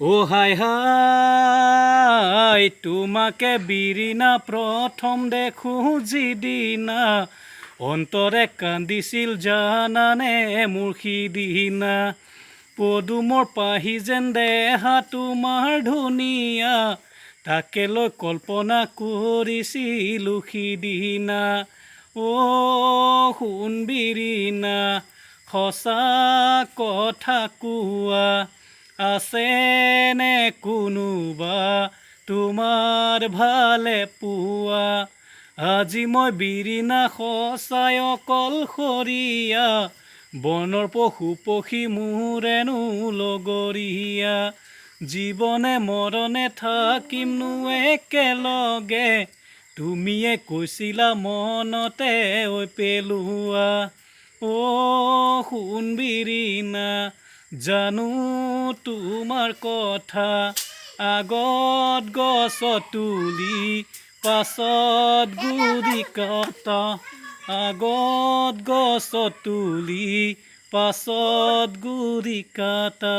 ও হাই হাই তোমাকে বিৰিণা প্ৰথম দেখো যিদিনা অন্তৰে কান্দিছিল জানানে মোৰ সিদিনা পদুমৰ পাহি যেন দেহা তোমাৰ ধুনীয়া তাকে লৈ কল্পনা কৰিছিলোঁ সিদিনা সোণ বিৰিণা সঁচা কথা কোৱা আছেনে কোনোবা তোমাৰ ভালে পোৱা আজি মই বিৰিণা সঁচাই অকলশৰীয়া বনৰ পশু পক্ষী মোৰেনো লগৰীয়া জীৱনে মৰণে থাকিমনো একেলগে তুমিয়ে কৈছিলা মনতে ঐ পেলোৱা সোণ বিৰিণা জানো তোমাৰ কথা আগত গছত তুলি পাছত গুৰি কাটা আগত গছত তুলি পাছত গুৰি কাটা।